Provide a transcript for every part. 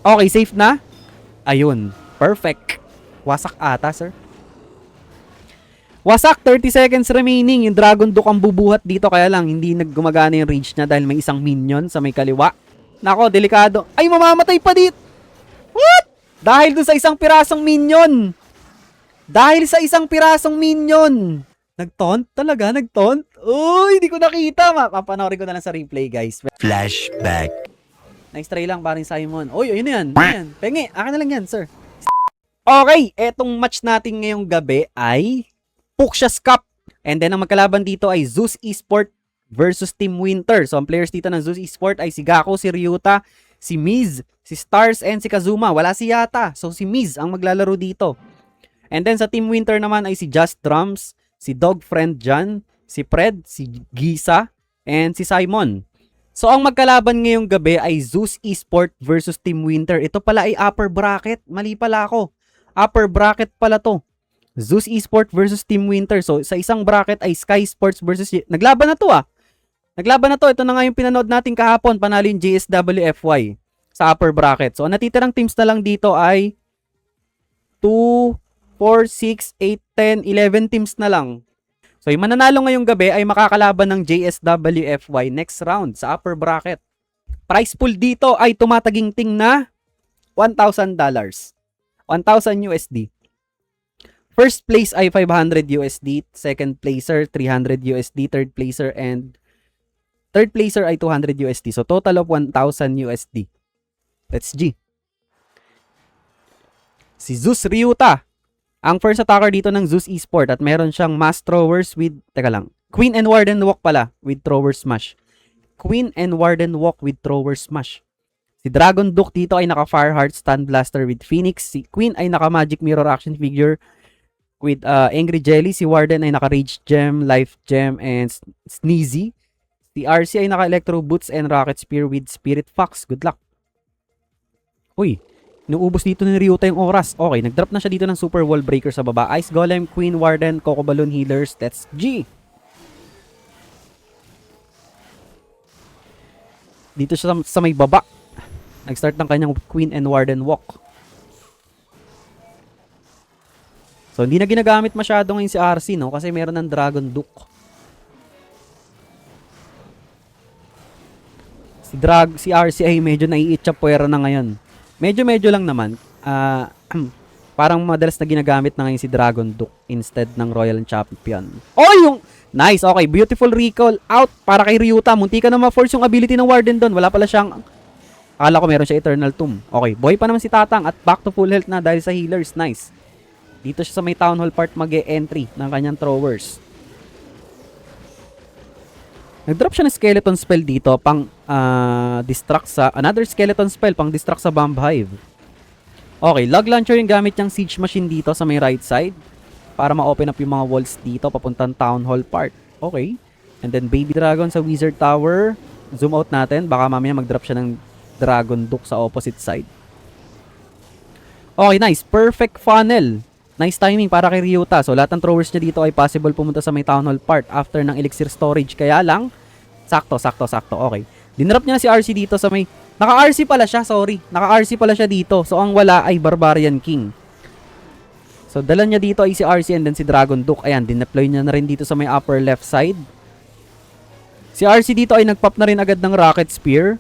Okay, safe na. Ayun. Perfect. Wasak ata, sir. Wasak, 30 seconds remaining. Yung Dragon Duke ang bubuhat dito. Kaya lang, hindi naggumagana yung rage niya dahil may isang minion sa may kaliwa. Nako, delikado. Ay, mamamatay pa dito. What? Dahil dun sa isang pirasong minion. Dahil sa isang pirasong minion. Nag-taunt? Talaga? Nag-taunt? Uy, hindi ko nakita. Papanoorin ko na lang sa replay, guys. Flashback. Nice try lang, paring Simon. Uy, yun yan. Yan. Penge, akin na lang yan, sir. Okay, etong match natin ngayong gabi ay Puxia's Cup. And then, ang magkalaban dito ay Zeus Esport versus Team Winter. So, ang players dito ng Zeus Esport ay si Gako, si Ryuta, si Miz, si Stars, and si Kazuma. Wala si Yata. So, si Miz ang maglalaro dito. And then, sa Team Winter naman ay si Just Drums, si Dog Friend Jan, si Fred, si Gisa, and si Simon. So, ang magkalaban ngayong gabi ay Zeus Esport versus Team Winter. Ito pala ay upper bracket. Mali pala ako. Upper bracket pala to. Zeus Esport versus Team Winter. So, sa isang bracket ay Sky Sports versus... Naglaban na to ah. Naglaban na to. Ito na nga yung pinanood natin kahapon. Panalo yung JSWFY sa upper bracket. So, ang natitirang teams na lang dito ay 2, 4, 6, 8, 10, 11 teams na lang. So, yung mananalo ngayong gabi ay makakalaban ng JSWFY next round sa upper bracket. Price pool dito ay tumataginting na $1,000. 1,000 USD. First place ay 500 USD, second placer 300 USD, third placer ay 200 USD. So, total of 1,000 USD. Let's G. Si Zeus Ryuta. Ang first attacker dito ng Zeus Esport at meron siyang mass throwers with, Queen and Warden Walk pala with thrower smash. Queen and Warden Walk with thrower smash. Si Dragon Duke dito ay naka Fireheart Stun Blaster with Phoenix. Si Queen ay naka Magic Mirror Action Figure with Angry Jelly. Si Warden ay naka Rage Gem, Life Gem, and Sneezy. Si RC ay naka Electro Boots and Rocket Spear with Spirit Fox. Good luck. Uy. Inuubos dito ni Ryuta yung oras. Okay, nag-drop na siya dito ng Super Wall Breaker sa baba. Ice Golem, Queen, Warden, Coco Balloon Healers. That's G. Dito siya sa may baba. Nag-start ng kanyang Queen and Warden Walk. So, hindi na ginagamit masyado ngayon si RC, no? Kasi meron ng Dragon Duke. Si RC ay medyo naiitcha puwera na ngayon. Medyo lang naman. Parang madalas na ginagamit na ngayon si Dragon Duke instead ng Royal Champion. Oh, yung... Nice, okay. Beautiful recall out para kay Ryuta. Munti ka na ma-force yung ability ng Warden doon. Wala pala siyang... Akala ko meron siya Eternal Tomb. Okay, boy pa naman si Tatang at back to full health na dahil sa healers. Nice. Dito siya sa may Town Hall part mag-e-entry ng kanyang throwers. Nag-drop siya ng skeleton spell dito pang distract sa... Another skeleton spell pang distract sa Bomb Hive. Okay, log launcher yung gamit niyang siege machine dito sa may right side. Para ma-open up yung mga walls dito papuntang Town Hall part. Okay. And then Baby Dragon sa Wizard Tower. Zoom out natin. Baka mamaya mag-drop siya ng Dragon Duke sa opposite side. Okay, nice. Perfect funnel. Nice timing para kay Ryuta. So, lahat ng throwers niya dito ay possible pumunta sa may Town Hall part after ng Elixir Storage. Kaya lang, sakto. Okay. Dinrop niya si RC dito sa may... Naka-RC pala siya, sorry. Naka-RC pala siya dito. So, ang wala ay Barbarian King. So, dala niya dito ay si RC and then si Dragon Duke. Ayan, dineploy niya na rin dito sa may upper left side. Si RC dito ay nagpop na rin agad ng Rocket Spear.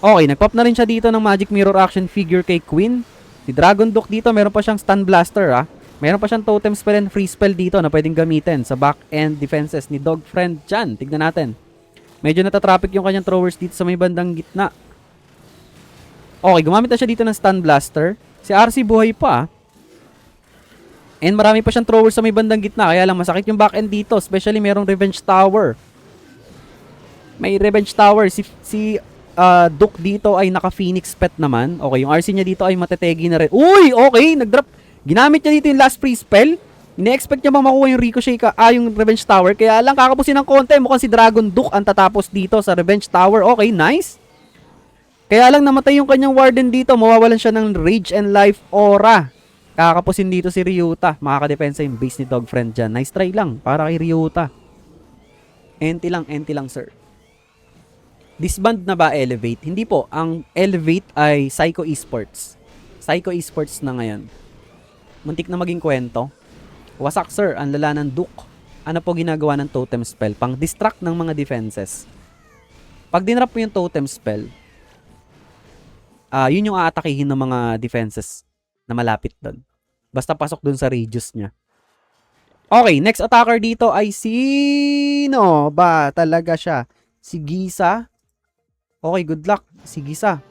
Okay, nagpop na rin siya dito ng Magic Mirror Action Figure kay Queen. Si Dragon Duke dito, meron pa siyang Stun Blaster, ah. Meron pa siyang Totem Spell and Free Spell dito na pwedeng gamitin sa back-end defenses ni Dog Friend Chan. Tignan natin. Medyo natatraffic yung kanyang throwers dito sa may bandang gitna. Okay, gumamit na siya dito ng Stun Blaster. Si RC buhay pa, ah. And marami pa siyang throwers sa may bandang gitna. Kaya lang masakit yung back-end dito. Especially merong Revenge Tower. May Revenge Tower. Si Duke dito ay naka-Phoenix Pet naman. Okay, yung RC niya dito ay matetegi na rin. Uy, okay, nag-drop. Ginamit niya dito yung last free spell. Ine-expect niya bang makuha yung Ricochet yung Revenge Tower. Kaya lang kakapusin ng konti. Mukhang si Dragon Duke ang tatapos dito sa Revenge Tower. Okay, nice. Kaya lang namatay yung kanyang Warden dito. Mawawalan siya ng Rage and Life Aura. Kakapusin dito si Ryuta. Makakadepensa yung base ni Dog Friend dyan. Nice try lang para kay Ryuta. Enti lang sir. Disband na ba Elevate? Hindi po. Ang Elevate ay Psycho Esports. Psycho Esports na ngayon. Muntik na maging kwento. Wasak sir, ang lala ng Duke. Ano po ginagawa ng totem spell? Pang distract ng mga defenses. Pag dinrap mo yung totem spell, yun yung aatakihin ng mga defenses na malapit doon. Basta pasok doon sa radius niya. Okay, next attacker dito ay sino ba talaga siya? Si Gisa. Okay, good luck. Si Gisa.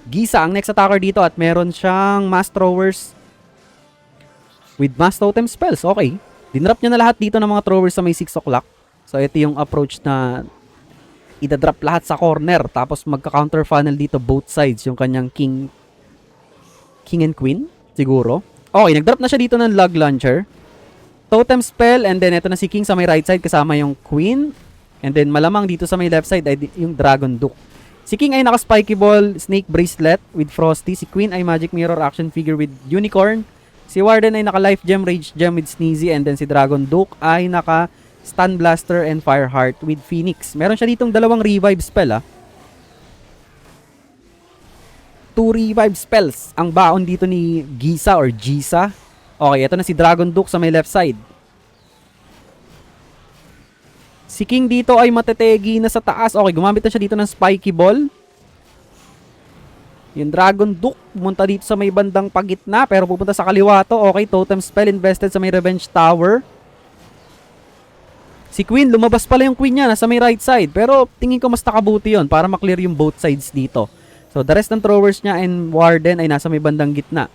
Gisa ang next attacker dito at meron siyang mass throwers with mass totem spells. Okay. Dinrap niya na lahat dito ng mga throwers sa may 6 o'clock. So, ito yung approach na idadrop lahat sa corner. Tapos, magka-counter funnel dito both sides. Yung kanyang king and queen, siguro. Okay, nagdrop na siya dito ng log launcher. Totem spell, and then ito na si king sa may right side kasama yung queen. And then, malamang dito sa may left side ay yung dragon duke. Si king ay naka-spiky ball, snake bracelet with frosty. Si queen ay magic mirror action figure with unicorn. Si Warden ay naka-life gem, rage gem with sneezy, and then si Dragon Duke ay naka-stun blaster and fireheart with phoenix. Meron siya ditong dalawang revive spell 2 revive spells ang baon dito ni Gisa or Gisa. Okay, ito na si Dragon Duke sa may left side. Si King dito ay matetegi na sa taas. Okay, gumamit na siya dito ng spiky ball. Yung Dragon Duke, pumunta dito sa may bandang pagitna, pero pupunta sa kaliwa to. Okay, totem spell invested sa may Revenge Tower. Si Queen, lumabas pala yung Queen niya, nasa may right side. Pero tingin ko mas nakabuti yun para maklear yung both sides dito. So, the rest ng throwers niya and Warden ay nasa may bandang gitna.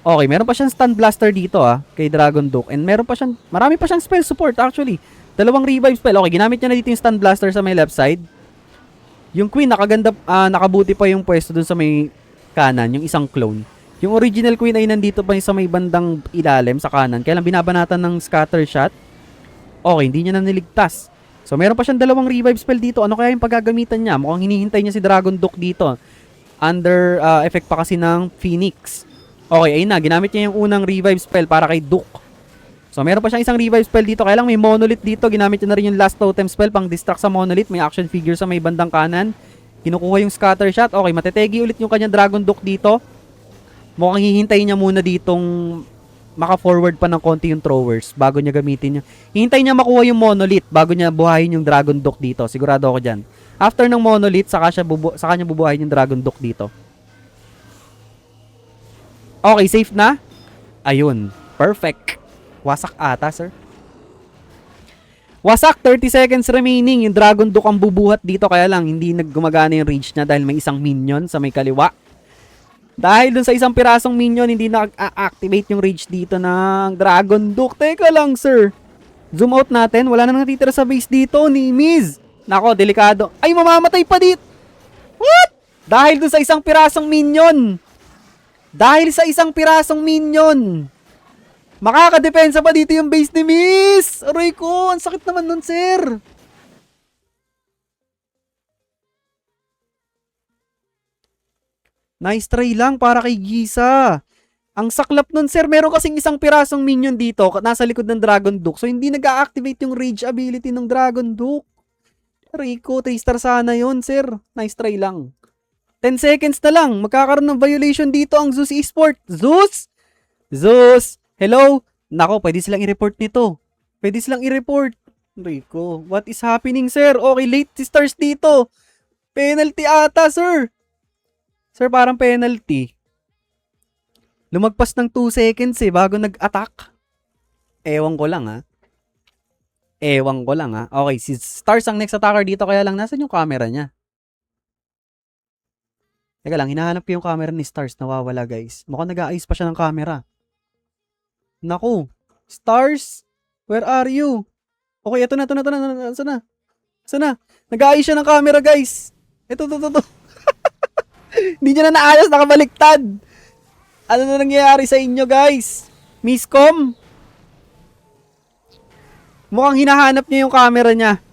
Okay, meron pa siyang stun blaster dito kay Dragon Duke. And meron pa siyang, marami pa siyang spell support actually. Dalawang revive spell. Okay, ginamit niya na dito yung stun blaster sa may left side. Yung Queen, nakaganda, nakabuti pa yung pwesto dun sa may kanan, yung isang clone. Yung original Queen ay nandito pa sa may bandang ilalim sa kanan. Kaya lang binabanatan ng scatter shot. Okay, hindi niya na niligtas. So, meron pa siyang dalawang revive spell dito. Ano kaya yung paggagamitan niya? Mukhang hinihintay niya si Dragon Duke dito. Under effect pa kasi ng Phoenix. Okay, ayun na. Ginamit niya yung unang revive spell para kay Duke. So, meron pa siyang isang revive spell dito. Kaya lang may monolith dito. Ginamit niya na rin yung last totem spell pang distract sa monolith. May action figure sa may bandang kanan. Kinukuha yung scatter shot. Okay, matetegi ulit yung kanyang Dragon Duke dito. Mukhang hihintayin niya muna ditong maka-forward pa ng konti yung throwers bago niya gamitin niya. Hihintayin niya makuha yung monolith bago niya buhayin yung Dragon Duke dito. Sigurado ako dyan. After ng monolith, saka niya bubuhayin yung Dragon Duke dito. Okay, safe na? Ayun. Perfect. Wasak ata, sir. Wasak, 30 seconds remaining. Yung Dragon Duke ang bubuhat dito. Kaya lang, hindi naggumagana yung range niya dahil may isang minion sa may kaliwa. Dahil dun sa isang pirasong minion, hindi na-activate yung range dito ng Dragon Duke. Teka lang, sir. Zoom out natin. Wala na natitira sa base dito ni Miz. Nako, delikado. Ay, mamamatay pa dito. What? Dahil dun sa isang pirasong minion. Dahil sa isang pirasong minion. Makakadepensa pa dito yung base ni Miss! Aray ko, ang sakit naman nun, sir! Nice try lang para kay Gisa. Ang saklap nun, sir. Meron kasing isang pirasong minion dito, nasa likod ng Dragon Duke. So, hindi nag-a-activate yung rage ability ng Dragon Duke. Aray ko, 3 star sana yun, sir. Nice try lang. 10 seconds na lang. Magkakaroon ng violation dito ang Zeus Esports. Zeus! Zeus! Hello? Nako, pwede silang i-report nito. Pwede silang i-report. Rico, what is happening, sir? Okay, late stars dito. Penalty ata, sir. Sir, parang penalty. Lumagpas ng 2 seconds bago nag-attack. Ewan ko lang Ewan ko lang Okay, si Stars ang next attacker dito. Kaya lang, nasan yung camera niya? Teka lang, hinahanap ko yung camera ni Stars. Nawawala, guys. Mukhang nag-aayos pa siya ng camera. Naku, Stars, where are you? Okay, ito na. Sana? Nag-aayos siya ng camera, guys. Ito. Hindi niya na naayos, nakabaliktad. Ano na nangyayari sa inyo, guys? Miscom? Mukhang hinahanap niya yung camera niya.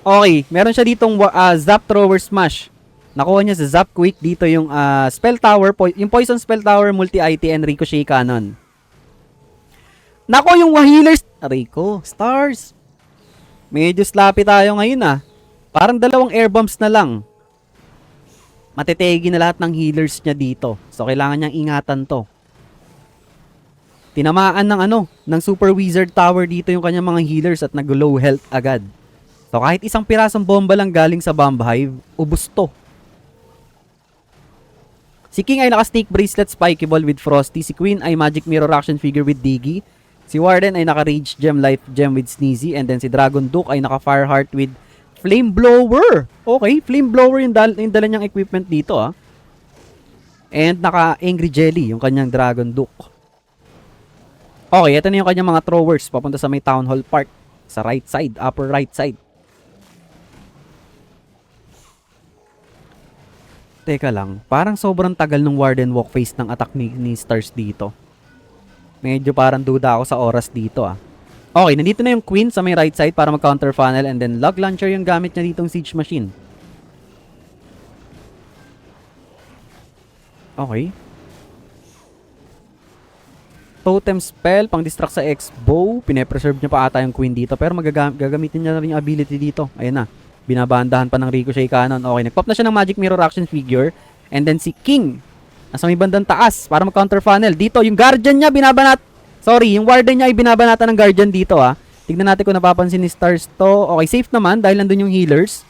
Okay, meron siya ditong Zap Thrower Smash. Nakuha niya sa Zap Quick dito yung Spell Tower, yung Poison Spell Tower, Multi-IT, and Ricochet Cannon. Nako, yung healers. Aray ko, Stars. Medyo sloppy tayo ngayon ah. Parang dalawang air bombs na lang. Matetegi na lahat ng healers niya dito. So kailangan niyang ingatan to. Tinamaan ng Super Wizard Tower dito yung kanyang mga healers at nag-low health agad. So kahit isang pirasong bomba lang galing sa Bomb Hive, ubos to. Si King ay naka-Snake Bracelet Spikeable with Frosty. Si Queen ay Magic Mirror Action Figure with Diggy. Si Warden ay naka-Rage Gem Life Gem with Sneezy. And then si Dragon Duke ay naka-Fire Heart with Flame Blower. Okay, Flame Blower yung dala niyang equipment dito ah. And naka-Angry Jelly yung kanyang Dragon Duke. Okay, ito na yung kanyang mga throwers papunta sa may Town Hall Park. Sa right side, upper right side. Teka lang, parang sobrang tagal ng Warden walk phase ng attack ni Stars dito. Medyo parang duda ako sa oras dito ah. Okay, nandito na yung Queen sa may right side para mag-counter funnel and then Log Launcher yung gamit niya ditong Siege Machine. Okay. Totem Spell, pang distract sa X-Bow. Pine-preserve niya pa ata yung Queen dito pero gagamitin niya na rin yung ability dito. Ayan na. Binabandahan pa ng Ricochet Cannon. Okay, nag-pop na siya ng Magic Mirror Action Figure. And then si King, nasa may bandang taas para mag-counter funnel. Dito, yung Guardian niya binabanat. Sorry, yung Warden niya ay binabanatan ng Guardian dito ah. Tignan natin kung napapansin ni Stars to. Okay, safe naman dahil nandun yung healers.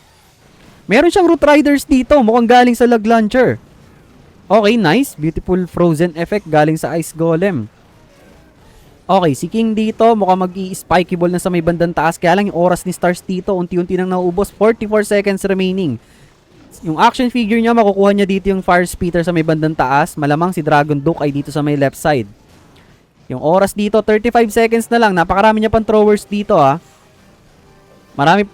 Meron siyang Root Riders dito. Mukhang galing sa Log Launcher. Okay, nice. Beautiful Frozen Effect galing sa Ice Golem. Okay, si King dito mukhang mag-i-spikeable na sa may bandang taas. Kaya lang yung oras ni Stars dito unti-unti nang nauubos. 44 seconds remaining. Yung action figure niya makukuha niya dito yung Fire Spitter sa may bandang taas. Malamang si Dragon Duke ay dito sa may left side. Yung oras dito 35 seconds na lang. Napakarami niya pang throwers dito ah.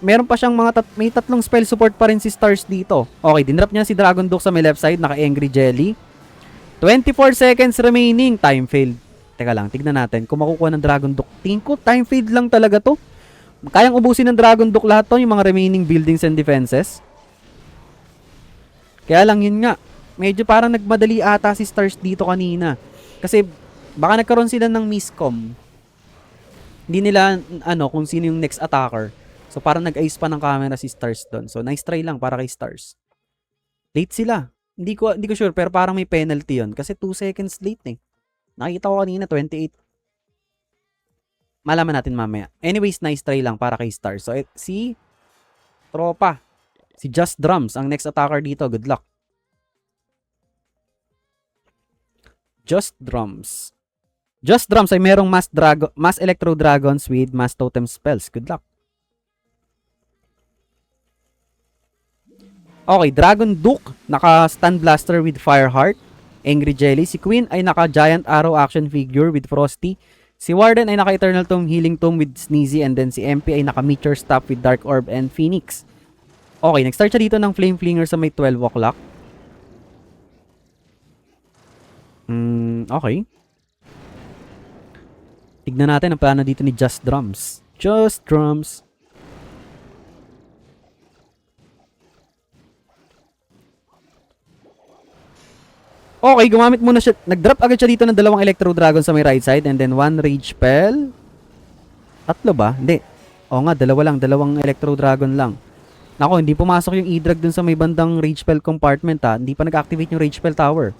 Meron pa siyang may tatlong spell support pa rin si Stars dito. Okay, dinrap niya si Dragon Duke sa may left side. Naka-Angry Jelly. 24 seconds remaining. Time failed. Teka lang, tignan natin kung makukuha ng Dragon Duke. Tingin ko, time fade lang talaga to. Kayang ubusin ng Dragon Duke lahat to, yung mga remaining buildings and defenses. Kaya lang yun nga, medyo parang nagmadali ata si Stars dito kanina. Kasi baka nagkaroon sila ng miscom. Hindi nila, kung sino yung next attacker. So parang nag-ice pa ng camera si Stars doon. So nice try lang para kay Stars. Late sila. Hindi ko sure, pero parang may penalty yun. Kasi 2 seconds late eh. Nakita ko kanina, 28. Malaman natin mamaya. Anyways, nice try lang para kay Star. So, si Tropa. Si Just Drums, ang next attacker dito. Good luck. Just Drums. Just Drums ay merong Mass Electro Dragons with Mass Totem Spells. Good luck. Okay, Dragon Duke. Naka-Stun Blaster with Fireheart. Angry Jelly. Si Queen ay naka-Giant Arrow action figure with Frosty. Si Warden ay naka-Eternal Tomb Healing Tomb with Sneezy. And then si MP ay naka-Meteor Staff with Dark Orb and Phoenix. Okay, nag-start siya dito ng Flame Flinger sa may 12 o'clock. Okay. Tignan natin ang plano dito ni Just Drums. Just Drums. Okay, gumamit muna siya. Nag-drop agad siya dito ng dalawang Electro Dragon sa may right side. And then one Rage Spell. Tatlo ba? Hindi. Oo nga, dalawang Electro Dragon lang. Nako, hindi pumasok yung E-Drag dun sa may bandang Rage Spell compartment ha. Hindi pa nag-activate yung Rage Spell Tower.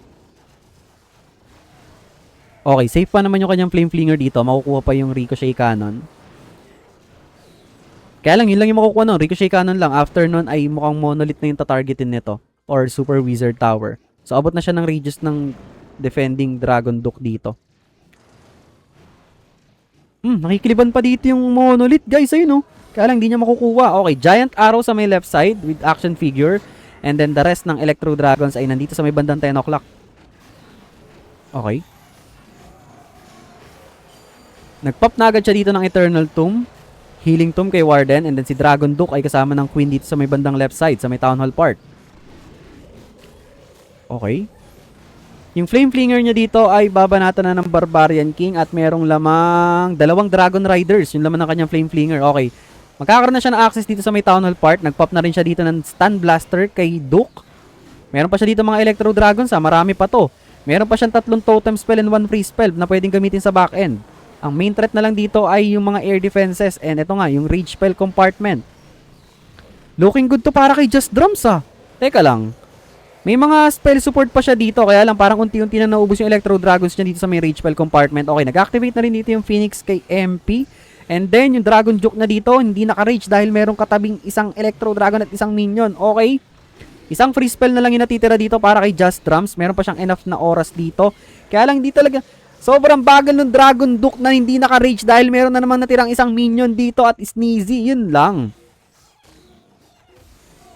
Okay, safe pa naman yung kanyang Flame Flinger dito. Makukuha pa yung Ricochet Cannon. Kaya lang, yun lang yung makukuha nun. Ricochet Cannon lang. After nun ay mukhang Monolith na yung tatargetin nito. Or Super Wizard Tower. So, abot na siya ng radius ng defending Dragon Duke dito. Nakikiliban pa dito yung Monolith, guys. Ayun, no? Kaya lang, hindi niya makukuha. Okay, Giant Arrow sa may left side with action figure. And then, the rest ng Electro Dragons ay nandito sa may bandang 10 o'clock. Okay. Nag-pop na agad siya dito ng Eternal Tomb. Healing Tomb kay Warden. And then, si Dragon Duke ay kasama ng Queen dito sa may bandang left side, sa may Town Hall Park. Okay. Yung Flame Flinger niya dito ay babanatan na ng Barbarian King at merong lamang dalawang Dragon Riders. Yung laman ng kanyang Flame Flinger. Okay. Magkakaroon na siya ng access dito sa may Town Hall Park. Nag-pop na rin siya dito ng Stun Blaster kay Duke. Meron pa siya dito mga Electro Dragons ha. Marami pa to. Meron pa siyang 3 Totem Spell and 1 Free Spell na pwedeng gamitin sa back end. Ang main threat na lang dito ay yung mga air defenses. And ito nga, yung rage spell compartment. Looking good to para kay Just Drums ah. Teka lang. May mga spell support pa siya dito. Kaya lang parang unti-unti na naubos yung Electro Dragons niya dito sa may rage spell compartment. Okay, nag-activate na rin dito yung Phoenix kay MP. And then yung Dragon Juke na dito, hindi naka-rage dahil merong katabing isang Electro Dragon at isang minion. Okay. Isang free spell na lang yung natitira dito para kay Just Drums. Meron pa siyang enough na oras dito. Kaya lang hindi talaga... Sobrang bagal ng Dragon Duke na hindi naka-rage dahil meron na namang natirang isang minion dito at Sneezy. Yun lang.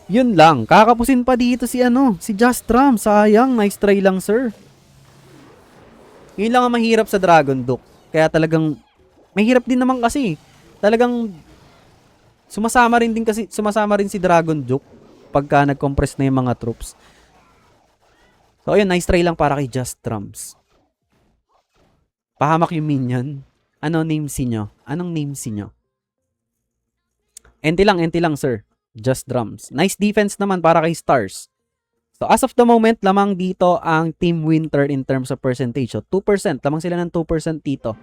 Yun lang. Kakapusin pa dito si si Just Drum. Sayang. Nice try lang, sir. Yun lang ang mahirap sa Dragon Duke. Kaya talagang mahirap din naman kasi. Talagang sumasama rin si Dragon Duke pagka nag-compress na yung mga troops. So ayun, nice try lang para kay Just Drums. Pahamak yung minion. Anong name nyo? Enti lang, sir. Just Drums. Nice defense naman para kay Stars. So, as of the moment, lamang dito ang Team Winter in terms of percentage. So, 2%. Lamang sila ng 2% dito.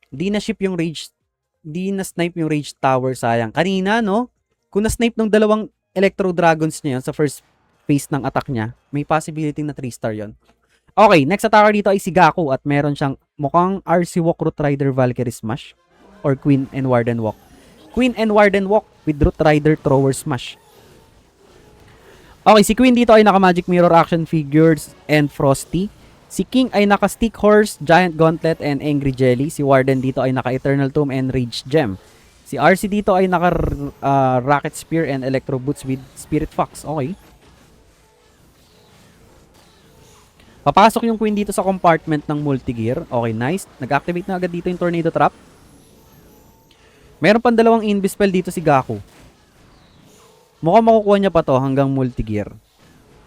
Di na-snipe yung Rage Tower, sayang. Kanina, no? Kung na-snipe ng dalawang Electro Dragons niya yun sa first phase ng attack niya, may possibility na 3-star yon. Okay, next attacker dito ay si Gaku at meron siyang mukhang RC Walk, Root Rider, Valkyrie Smash or Queen and Warden Walk. Queen and Warden Walk with Root Rider, Thrower Smash. Okay, si Queen dito ay naka Magic Mirror action figures and Frosty. Si King ay naka Stick Horse, Giant Gauntlet, and Angry Jelly. Si Warden dito ay naka Eternal Tomb and Rage Gem. Si RC dito ay naka Rocket Spear and Electro Boots with Spirit Fox. Okay. Papasok yung Queen dito sa compartment ng multi-gear. Okay, nice. Nag-activate na agad dito yung Tornado Trap. Meron pang dalawang Invis-spell dito si Gaku. Mukhang makukuha niya pa to hanggang multi-gear.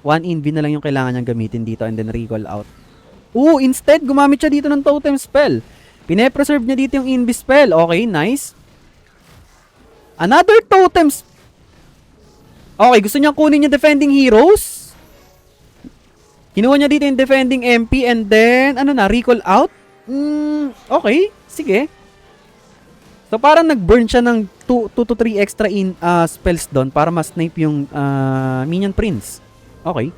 1 Invi na lang yung kailangan niyang gamitin dito and then recall out. Instead, gumamit siya dito ng Totem Spell. Pine-preserve niya dito yung Invis-spell. Okay, nice. Another Totem Okay, gusto niyang kunin yung Defending Heroes. Kinuha niya dito yung Defending MP and then, recall out? Okay, sige. So, parang nag-burn siya ng 2 to 3 extra spells doon para ma-snipe yung Minion Prince. Okay.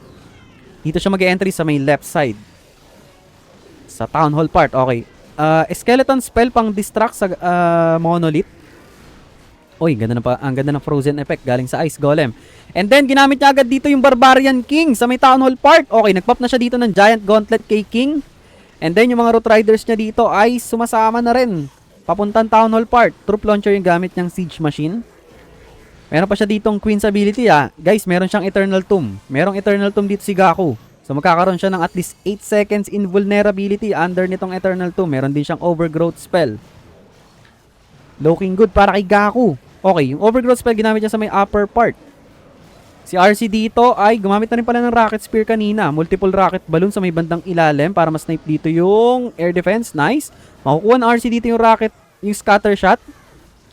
Dito siya mag-entry sa may left side. Sa Town Hall part, okay. Skeleton spell pang distract sa Monolith. Oy, ang ganda ng frozen effect galing sa Ice Golem. And then, ginamit niya agad dito yung Barbarian King sa may Town Hall part. Okay, nagpop na siya dito ng Giant Gauntlet kay King. And then, yung mga Root Riders niya dito ay sumasama na rin. Papuntang Town Hall part. Troop Launcher yung gamit niyang Siege Machine. Meron pa siya ditong Queen's ability, Guys, meron siyang Eternal Tomb. Merong Eternal Tomb dito si Gaku. So, magkakaroon siya ng at least 8 seconds invulnerability under nitong Eternal Tomb. Meron din siyang Overgrowth spell. Looking good para kay Gaku. Okay, yung Overgrowth spell ginamit niya sa may upper part. Si RC dito ay gumamit na rin pala ng Rocket Spear kanina. Multiple rocket balloon sa may bandang ilalim para ma-snipe dito yung air defense. Nice. Makukuha ng RC dito yung rocket, yung scatter shot.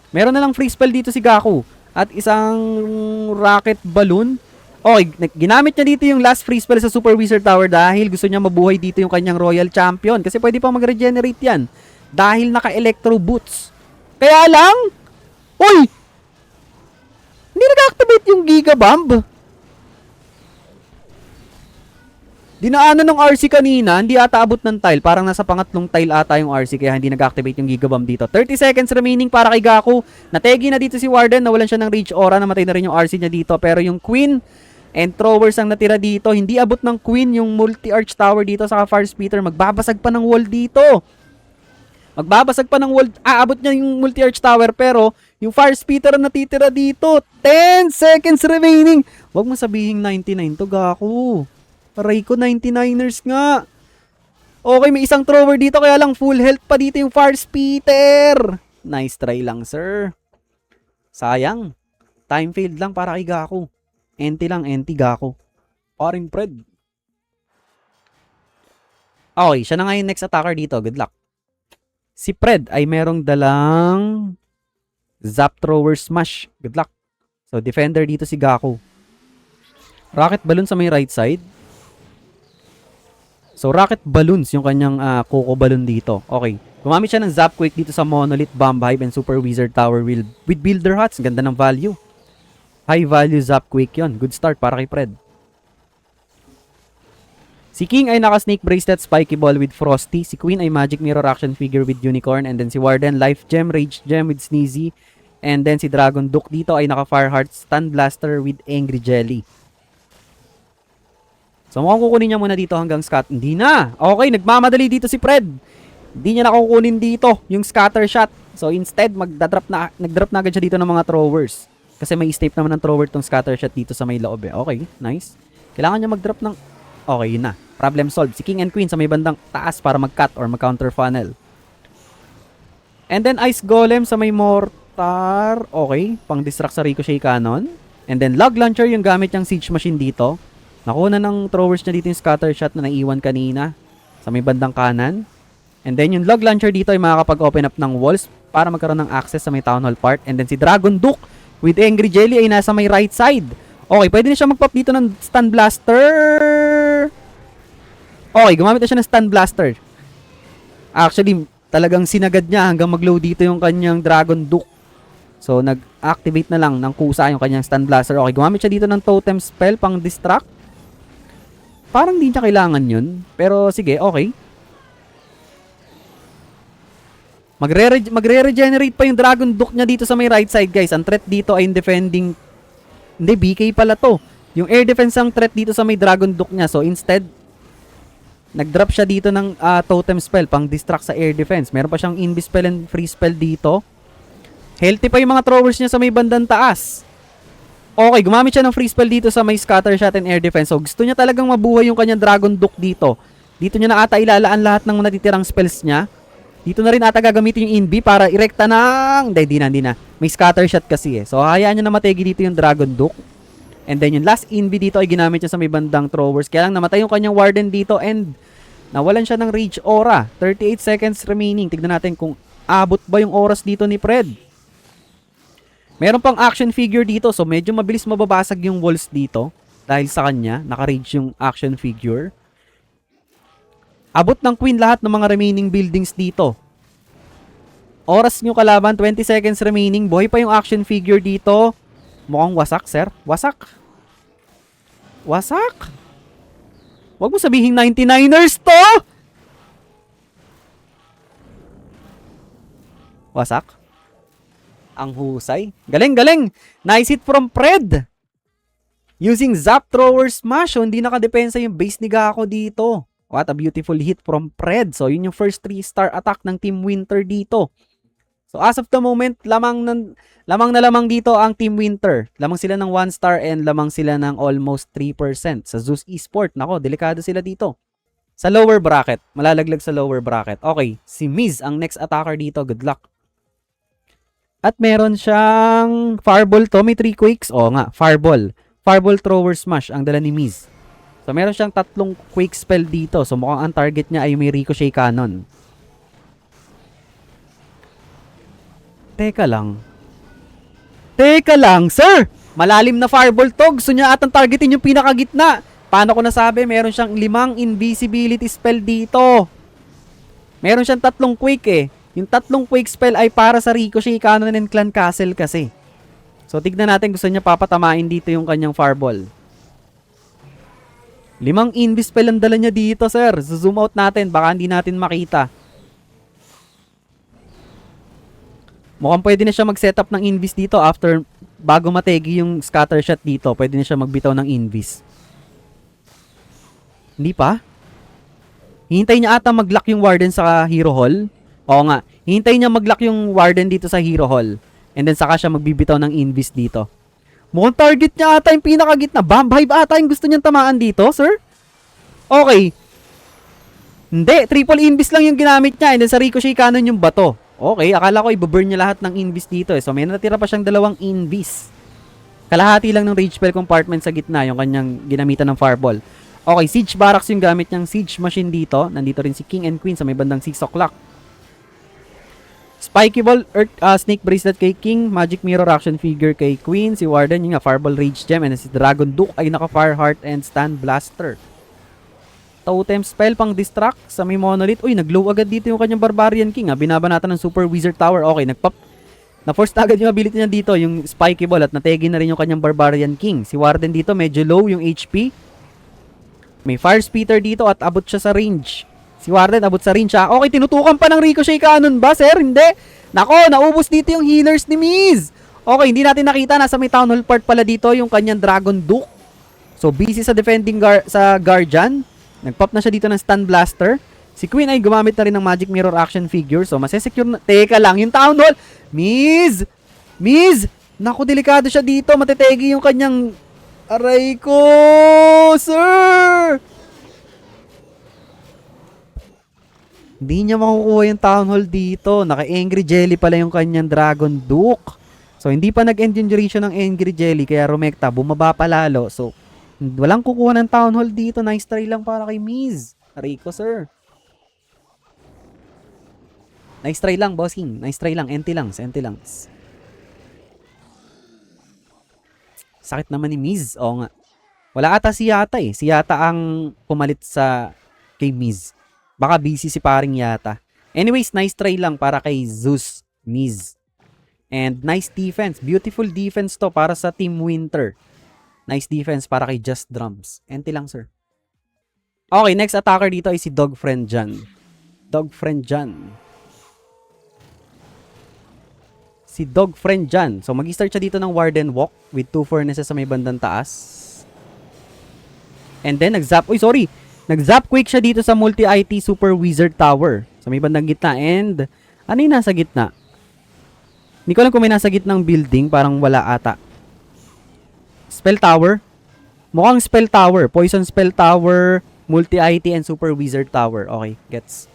Meron na lang free spell dito si Gaku. At isang rocket balloon. Okay, ginamit niya dito yung last free spell sa Super Wizard Tower dahil gusto niya mabuhay dito yung kanyang Royal Champion. Kasi pwede pa mag-regenerate yan. Dahil naka-Electro Boots. Kaya lang, hindi nag-activate yung Giga Bomb. Dinaanan ng RC kanina, hindi ata abot ng tile. Parang nasa pangatlong tile ata yung RC kaya hindi nag-activate yung Giga Bomb dito. 30 seconds remaining para kay Gaku. Nategi na dito si Warden, nawalan siya ng Rage Aura, namatay na rin yung RC niya dito. Pero yung Queen and Throwers ang natira dito. Hindi abot ng Queen yung Multi-Arch Tower dito sa Fire Splitter. Magbabasag pa ng wall dito. Aabot niya yung Multi-Arch Tower pero yung Fire Splitter ang natitira dito. 10 seconds remaining. Huwag mo sabihing 99 to, Gaku. Aray ko, 99ers nga. Okay, may isang thrower dito kaya lang full health pa dito yung Fire Splitter. Nice try lang, sir. Sayang. Time failed lang para kay Gaku. Enti Gaku. Paring Fred. Okay, siya na nga yung next attacker dito. Good luck. Si Fred ay merong dalang Zap Thrower Smash. Good luck. So, defender dito si Gaku. Rocket Balloon sa may right side. So, Rocket Balloons yung kanyang Coco Balloon dito. Okay. Gumamit siya ng Zap Quake dito sa Monolith, Bomb Hive, and Super Wizard Tower with Builder Huts. Ganda ng value. High value Zap Quake yon. Good start para kay Fred. Si King ay naka-Snake Bracelet, Spiky Ball with Frosty. Si Queen ay Magic Mirror Action Figure with Unicorn. And then si Warden, Life Gem, Rage Gem with Sneezy. And then si Dragon Duke dito ay naka-Fire Heart, Stun Blaster with Angry Jelly. So mukhang kukunin niya muna dito hanggang scat. Hindi na. Okay, nagmamadali dito si Fred. Hindi niya nakukunin dito yung scatter shot. So instead, nagdrop na agad siya dito ng mga throwers. Kasi may step naman ng thrower tong scatter shot dito sa may loob eh. Okay, nice. Kailangan niya mag-drop ng... Okay, yun na. Problem solved. Si King and Queen sa may bandang taas para mag-cut or mag-counter funnel. And then Ice Golem sa may mortar. Okay, pang-distract sa Ricochet Cannon. And then Log Launcher yung gamit niyang Siege Machine dito. Nakuha na ng throwers niya dito yung scatter shot na naiwan kanina sa may bandang kanan. And then yung Log Launcher dito ay makakapag-open up ng walls para magkaroon ng access sa may Town Hall part. And then si Dragon Duke with Angry Jelly ay nasa may right side. Okay, pwede na siya mag-pop dito ng Stun Blaster. Okay, gumamit na siya ng Stun Blaster. Actually, talagang sinagad niya hanggang mag-load dito yung kanyang Dragon Duke. So, nag-activate na lang ng kusa yung kanyang Stun Blaster. Okay, gumamit siya dito ng Totem Spell pang distract. Parang di niya kailangan yun. Pero sige, okay. Magre-regenerate pa yung Dragon Duke niya dito sa may right side, guys. Ang threat dito ay defending... Hindi, BK pala to. Yung air defense ang threat dito sa may Dragon Duke niya. So instead, nag-drop siya dito ng Totem Spell pang distract sa air defense. Meron pa siyang Invis Spell and Free Spell dito. Healthy pa yung mga throwers niya sa may bandang taas. Okay, gumamit siya ng free spell dito sa may scatter shot and air defense. So gusto niya talagang mabuhay yung kanyang Dragon Duke dito. Dito niya na ata ilalaan lahat ng natitirang spells niya. Dito na rin ata gagamitin yung Invi para irekta ng... Hindi na. May scatter shot kasi eh. So hayaan niya na mategi dito yung Dragon Duke. And then yung last Invi dito ay ginamit niya sa may bandang throwers. Kaya lang namatay yung kanyang Warden dito and nawalan siya ng Rage Aura. 38 seconds remaining. Tignan natin kung abot ba yung oras dito ni Fred. Meron pang action figure dito, so medyo mabilis mababasag yung walls dito dahil sa kanya, naka-rage yung action figure. Abot ng Queen lahat ng mga remaining buildings dito. Oras nyo kalaban, 20 seconds remaining. Buhay pa yung action figure dito. Mukhang wasak, sir. Wasak. Huwag mo sabihin 99ers to! Wasak. Ang husay. Galing. Nice hit from Fred. Using Zap Thrower Smash. So, hindi nakadepensa yung base ni Gako dito. What a beautiful hit from Fred. So, yun yung first 3-star attack ng Team Winter dito. So, as of the moment, lamang na lamang dito ang Team Winter. Lamang sila ng 1-star and lamang sila ng almost 3% sa Zeus Esport. Nako, delikado sila dito. Sa lower bracket. Malalaglag sa lower bracket. Okay, si Miz ang next attacker dito. Good luck. At meron siyang Fireball to. May 3 quakes. Oo nga, Fireball. Fireball Thrower Smash ang dala ni Miz. So, meron siyang 3 quake spell dito. So, mukhang ang target niya ay may Ricochet Cannon. Teka lang, sir! Malalim na Fireball to. Gusto niya atang targetin yung pinakagitna. Paano ko nasabi? Meron siyang 5 invisibility spell dito. Meron siyang 3 quake eh. Yung 3 quake spell ay para sa Ricochet Cannon and Clan Castle kasi. So, tignan natin gusto niya papatamain dito yung kanyang Fireball. 5 invis spell ang dala niya dito, sir. Zoom out natin. Baka hindi natin makita. Mukhang pwede na siya mag-setup ng invis dito after bago mategi yung scatter shot dito. Pwede na siya magbitaw ng invis. Hindi pa? Hihintay niya ata mag-lock yung Warden sa Hero Hall. Oo nga. Hihintay niya mag-lock yung Warden dito sa Hero Hall. And then saka siya magbibitaw ng invis dito. Mukhang target niya ata yung pinakagitna. Bomb Hive ata yung gusto niyang tamaan dito, sir? Okay. Hindi. Triple invis lang yung ginamit niya. And then sa Ricochet Cannon yung bato. Okay. Akala ko i-burn niya lahat ng invis dito eh. So may natira pa siyang 2 invis. Kalahati lang ng rage spell compartment sa gitna yung kanyang ginamitan ng Fireball. Okay. Siege Barracks yung gamit niyang Siege Machine dito. Nandito rin si King and Queen sa may bandang 6 o'clock. Spiky Ball, Snake Bracelet kay King, Magic Mirror Action Figure kay Queen, si Warden yung Fireball Rage Gem, and si Dragon Duke ay naka Fire Heart and Stun Blaster. Totem spell pang distract sa may monolith. Uy, nag-glow agad dito yung kanyang Barbarian King. Binabanatan ng Super Wizard Tower. Okay, nag-pop. Na-force na agad yung ability niya dito, yung Spiky Ball, at nategi na rin yung kanyang Barbarian King. Si Warden dito, medyo low yung HP. May Fire Spitter dito at abot siya sa range. Si Warden, abot sa range siya. Okay, tinutukan pa ng Ricochet Cannon ba, sir? Hindi. Nako, naubos dito yung healers ni Miz. Okay, hindi natin nakita. Nasa may Town Hall part pala dito yung kanyang Dragon Duke. So, busy sa defending sa Guardian. Nag-pop na siya dito ng Stun Blaster. Si Queen ay gumamit na rin ng Magic Mirror action figure. So, masesecure na. Teka lang, yung Town Hall. Miz! Miz! Naku, delikado siya dito. Matetegi yung kanyang... Aray ko! Sir! Hindi niya makukuha yung Town Hall dito. Naka-Angry Jelly pala yung kanyang Dragon Duke. So, hindi pa nag-end yung duration ng Angry Jelly. Kaya Rumekta, bumaba pa lalo. So, walang kukuha ng Town Hall dito. Nice try lang para kay Miz. Aray ko, sir. Nice try lang, bossing. Nice try lang. Empty lang. Empty lang. Sakit naman ni Miz. Oo nga. Wala ata si Yata eh. Si Yata ang pumalit sa kay Miz. Baka busy si paring Yata. Anyways, nice try lang para kay Zeus Miz. And nice defense. Beautiful defense to para sa Team Winter. Nice defense para kay Just Drums. Empty lang, sir. Okay, next attacker dito ay si Dog Friend Jan. Dog Friend Jan. Si Dog Friend Jan. So, mag-start siya dito ng Warden Walk with 2 furnaces sa may bandang taas. And then, nag-zap. Uy, sorry. Nag-zap quick siya dito sa Multi-IT Super Wizard Tower. Sa may bandang gitna. And, ano yung nasa gitna? Hindi ko alam kung may nasa gitnang building. Parang wala ata. Spell Tower. Mukhang Spell Tower. Poison Spell Tower, Multi-IT, and Super Wizard Tower. Okay, gets.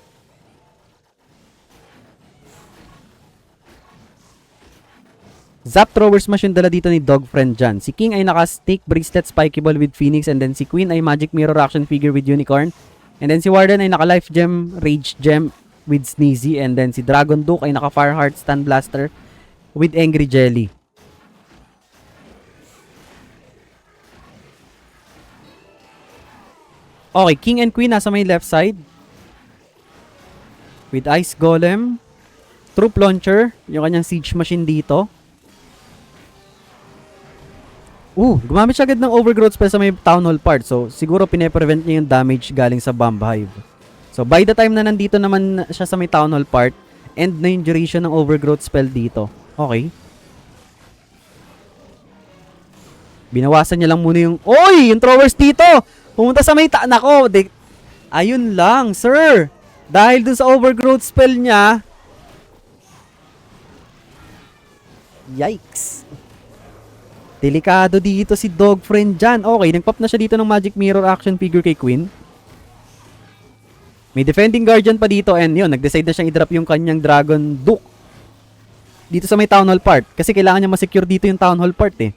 Zap Thrower Smash yung dala dito ni Dog Friend Jan. Si King ay naka-Snake Bracelet Spiky Ball with Phoenix. And then si Queen ay Magic Mirror action figure with Unicorn. And then si Warden ay naka-Life Gem, Rage Gem with Sneezy. And then si Dragon Duke ay naka-Fireheart Stun Blaster with Angry Jelly. Okay, King and Queen nasa may left side. With Ice Golem. Troop Launcher. Yung kanyang siege machine dito. Gumamit siya agad ng Overgrowth spell sa may Town Hall part. So, siguro pine-prevent niya yung damage galing sa Bomb Hive. So, by the time na nandito naman siya sa may Town Hall part, end na yung duration ng Overgrowth spell dito. Okay. Binawasan niya lang muna yung... Oy! Yung throwers dito! Pumunta sa may nako, ayun lang, sir. Dahil dun sa Overgrowth spell niya. Yikes. Delikado dito si Dog Friend Jan. Okay, nagpop na siya dito ng Magic Mirror action figure kay Queen. May Defending Guardian pa dito and yun, nag-decide na siyang i-drop yung kanyang Dragon Duke. Dito sa may Town Hall part. Kasi kailangan niya ma-secure dito yung Town Hall part eh.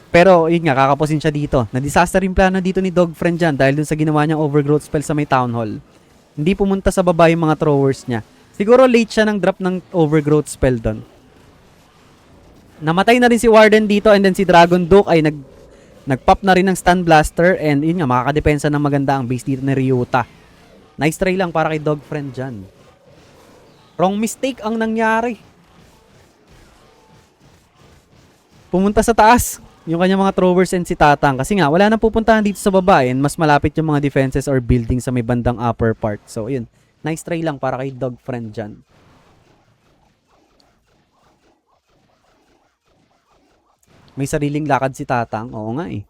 Pero, yun nga, kakapusin siya dito. Na-disaster yung plano dito ni Dog Friend Jan dahil dun sa ginawa niyang Overgrowth spell sa may Town Hall. Hindi pumunta sa baba yung mga throwers niya. Siguro late siya ng drop ng Overgrowth spell doon. Namatay na rin si Warden dito and then si Dragon Duke ay nag-pop na rin ng Stun Blaster and yun nga, makakadepensa ng maganda ang base dito ni Ryuta. Nice try lang para kay Dog Friend Jan. Wrong mistake ang nangyari. Pumunta sa taas yung kanyang mga throwers and si Tatang. Kasi nga, wala nang pupuntahan dito sa baba and mas malapit yung mga defenses or buildings sa may bandang upper part. So, yun. Nice try lang para kay Dog Friend Jan. May sariling lakad si Tatang. Oo nga eh.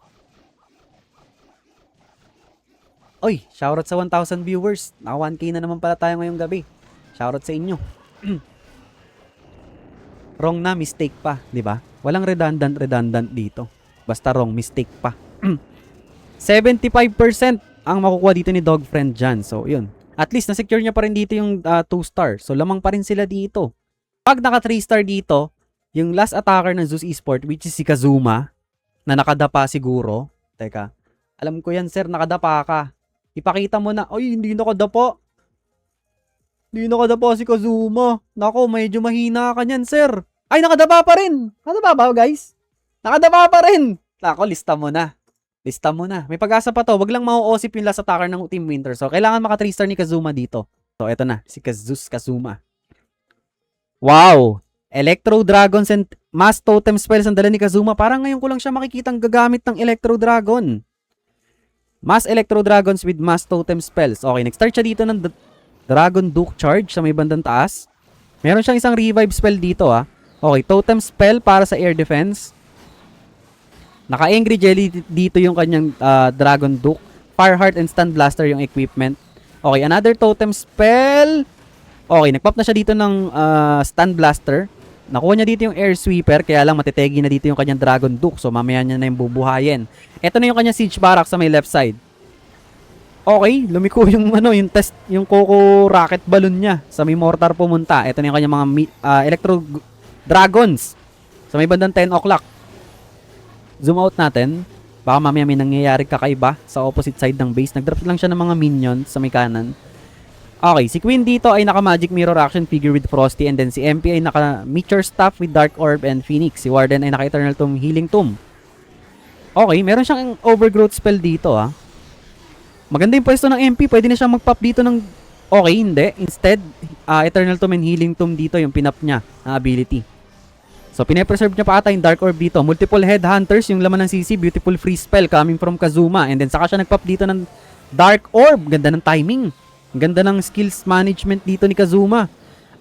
Oy, shoutout sa 1,000 viewers. Naka 1K na naman pala tayo ngayong gabi. Shoutout sa inyo. Wrong na, mistake pa, di ba? Walang redundant dito. Basta wrong, mistake pa. 75% ang makukuha dito ni Dog Friend Jan. So, yun. At least, na-secure niya pa rin dito yung 2-star. So, lamang pa rin sila dito. Pag naka 3-star dito, yung last attacker ng Zeus Esport, which is si Kazuma, na nakadapa siguro. Teka, alam ko yan, sir, nakadapa ka. Ipakita mo na, ay, hindi nakadapa. Hindi nakadapa si Kazuma. Nako, medyo mahina ka niyan, sir. Ay, nakadapa pa rin. Nakadapa ba, guys? Nakadapa pa rin. Nako, lista mo na. Lista mo na. May pag-asa pa to. Wag lang mauosip yung last attacker ng Team Winter. So, kailangan maka 3-star ni Kazuma dito. So, eto na. Si Kazus Kazuma. Wow! Electro Dragons and Mass Totem Spells ang dala ni Kazuma. Parang ngayon ko lang siya makikitang gagamit ng Electro Dragon. Mass Electro Dragons with Mass Totem Spells. Okay, nag-start siya dito ng Dragon Duke Charge sa may bandang taas. Meron siyang isang revive spell dito ah. Okay, Totem Spell para sa air defense. Naka-Angry Jelly dito yung kanyang Dragon Duke. Fireheart and Stun Blaster yung equipment. Okay, another Totem Spell. Okay, nag-pop na siya dito ng Stun Blaster. Nakuha niya dito yung Air Sweeper, kaya lang matitegi na dito yung kanyang Dragon Duke. So, mamaya niya na yung bubuhayin. Ito na yung kanyang Siege Barrack sa may left side. Okay, lumiko yung yung test, yung Coco Rocket Balloon niya. Sa may mortar pumunta. Ito na yung kanyang mga Electro Dragons. Sa may bandang 10 o'clock. Zoom out natin. Baka mamaya may nangyayari kakaiba sa opposite side ng base. Nag-drop lang siya ng mga minions sa may kanan. Okay, si Queen dito ay naka-Magic Mirror action figure with Frosty, and then si MP ay naka-Meteor Staff with Dark Orb and Phoenix. Si Warden ay naka-Eternal Tomb, Healing Tomb. Okay, meron siyang Overgrowth spell dito ah. Maganda yung pwesto ng MP. Pwede na siyang mag-pop dito ng... Okay, hindi. Instead, Eternal Tomb and Healing Tomb dito yung pinap niya na ability. So, pinapreserve niya pa ata yung Dark Orb dito. Multiple Headhunters, yung laman ng CC. Beautiful free spell coming from Kazuma. And then, saka siya nag-pop dito ng Dark Orb. Ganda ng timing. Ganda ng skills management dito ni Kazuma.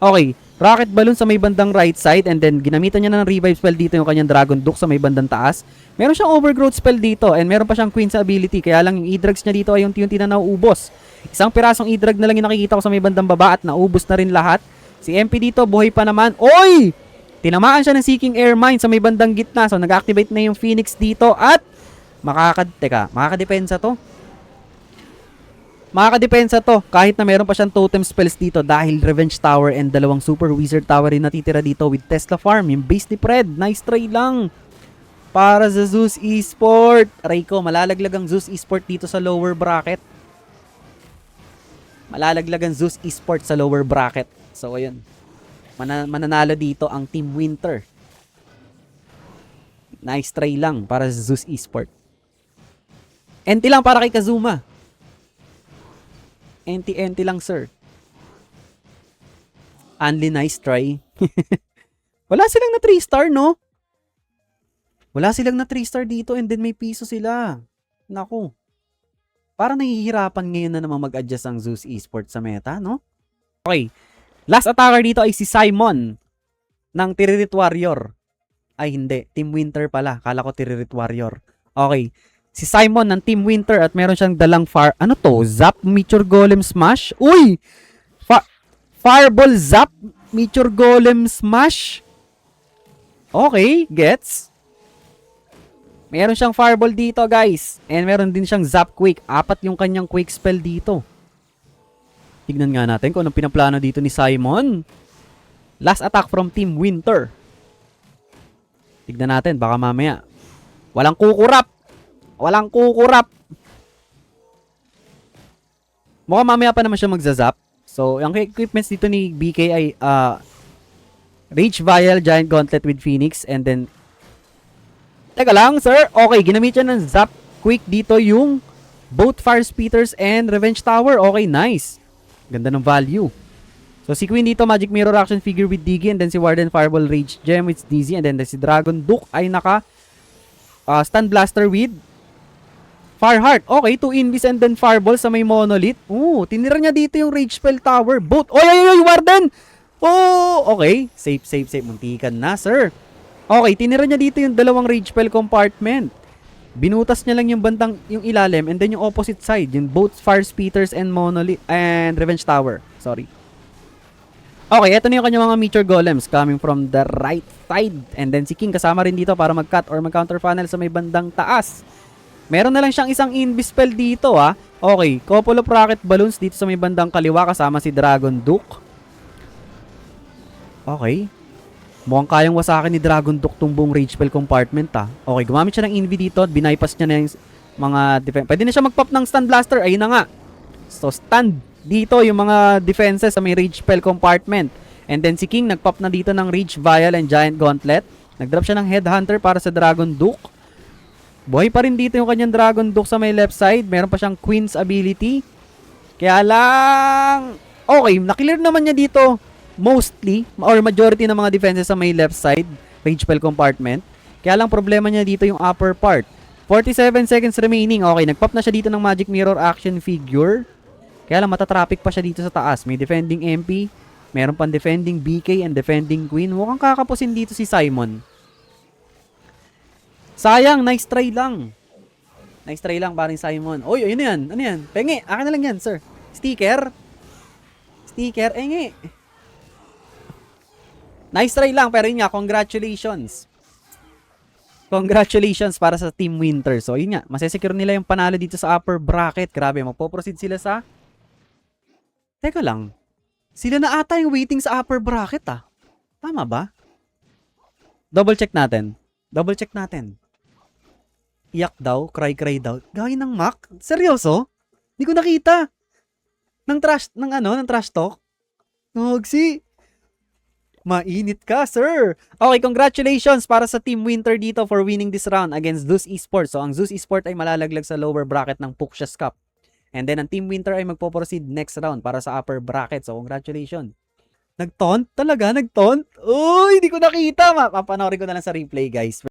Okay, Rocket Balloon sa may bandang right side. And then, ginamitan niya na ng revive spell dito yung kanyang Dragon Duke sa may bandang taas. Meron siyang Overgrowth spell dito. And meron pa siyang Queen sa ability. Kaya lang yung E-Drugs niya dito ay yung unti-unti na nauubos. Isang pirasong E-Drug na lang yung nakikita ko sa may bandang baba at naubos na rin lahat. Si MP dito, buhay pa naman. Oy! Tinamaan siya ng Seeking Air Mine sa may bandang gitna. So, nag-activate na yung Phoenix dito. At, makakadepensa to. Makakadepensa to. Kahit na meron pa siyang totem spells dito. Dahil Revenge Tower and dalawang Super Wizard Tower rin natitira dito with Tesla Farm. Yung base ni Fred. Nice try lang. Para sa Zeus Esport. Rayco, malalaglag ang Zeus Esport dito sa lower bracket. Malalaglag ang Zeus Esport sa lower bracket. So, ayun. Mananalo dito ang Team Winter. Nice try lang para sa Zeus Esport. NT lang para kay Kazuma. NT lang, sir. Only nice try. Wala silang na 3-star, no? Wala silang na 3-star dito and then may piso sila. Naku. Parang nahihirapan ngayon na naman mag-adjust ang Zeus Esports sa meta, no? Okay. Last attacker dito ay si Simon ng Tiririt Warrior. Ay, hindi. Team Winter pala. Kala ko Tiririt Warrior. Okay. Si Simon ng Team Winter at meron siyang dalang ano to? Zap Meteor Golem Smash? Uy! Fireball Zap Meteor Golem Smash? Okay, gets. Meron siyang Fireball dito, guys. And meron din siyang Zap Quake. 4 yung kanyang Quake spell dito. Tignan nga natin kung anong pinaplano dito ni Simon. Last attack from Team Winter. Tignan natin, baka mamaya. Walang kukurap. Walang kukurap. Mukhang mamaya pa naman siya magzazap. So, yung equipments dito ni BK ay Rage Vial, Giant Gauntlet with Phoenix, and then teka lang, sir. Okay, ginamit siya ng Zap Quick dito yung both Fire Speeders and Revenge Tower. Okay, nice. Ganda ng value. So, si Queen dito, Magic Mirror action figure with Diggy, and then si Warden Fireball Rage Gem with Dizzy, and then si Dragon Duke ay naka Stun Blaster with Fireheart. Okay, 2 Invis and then Fireball sa may Monolith. Tinira niya dito yung Rage Spell Tower. Both. Oy, Warden! Okay. Safe. Muntikan na, sir. Okay, tinira niya dito yung dalawang Rage Spell compartment. Binutas niya lang yung bandang, yung ilalim, and then yung opposite side, yung both Fire Speeders and Monolith, and Revenge Tower. Sorry. Okay, eto na yung kanyang mga Meteor Golems coming from the right side. And then si King kasama rin dito para mag-cut or mag-counter funnel sa may bandang taas. Meron na lang siyang isang Invis spell dito, ah. Okay, couple of Rocket Balloons dito sa may bandang kaliwa kasama si Dragon Duke. Okay. Mukhang kayang wasakin ni Dragon Duke tong buong Rage Spell compartment, ah. Okay, gumamit siya ng Invi dito at binypass niya na yung mga defense. Pwede na siya mag-pop ng Stun Blaster. Ayun na nga. So, stun dito yung mga defenses sa may Rage Spell compartment. And then si King nag-pop na dito ng Rage Vial and Giant Gauntlet. Nag-drop siya ng Headhunter para sa Dragon Duke. Buhay pa rin dito yung kanyang Dragon Duke sa may left side. Meron pa siyang Queen's ability. Kaya lang, okay, naklear naman niya dito mostly or majority ng mga defenses sa may left side, Rage Spell compartment. Kaya lang problema niya dito yung upper part. 47 seconds remaining. Okay, nagpop na siya dito ng Magic Mirror action figure. Kaya lang matatraffic pa siya dito sa taas. May defending MP, meron pang defending BK and defending Queen. Mukhang kakapusin dito si Simon. Sayang, nice try lang. Nice try lang paring Simon. Oy, ayun na yan. Ano yan? Pengi, akin na lang yan, sir. Sticker. Sticker, engi. Nice try lang, pero yun nga, congratulations. Congratulations para sa Team Winter. So, yun nga, masesecure nila yung panalo dito sa upper bracket. Grabe, magpo-proceed sila sa... Teka lang. Sila na ata yung waiting sa upper bracket, ah. Tama ba? Double check natin. Double check natin. Iyak daw, cry daw. Gawin ng Mac? Seryoso? Hindi ko nakita. Ng trash talk. Nogsi. Mainit ka, sir. Okay, congratulations para sa Team Winter dito for winning this round against Zeus Esports. So, ang Zeus Esports ay malalaglag sa lower bracket ng Puxias Cup. And then, ang Team Winter ay magpo-proceed next round para sa upper bracket. So, congratulations. Nag-taunt? Talaga? Nag-taunt? Uy, hindi ko nakita. Papanoorin ko na lang sa replay, guys.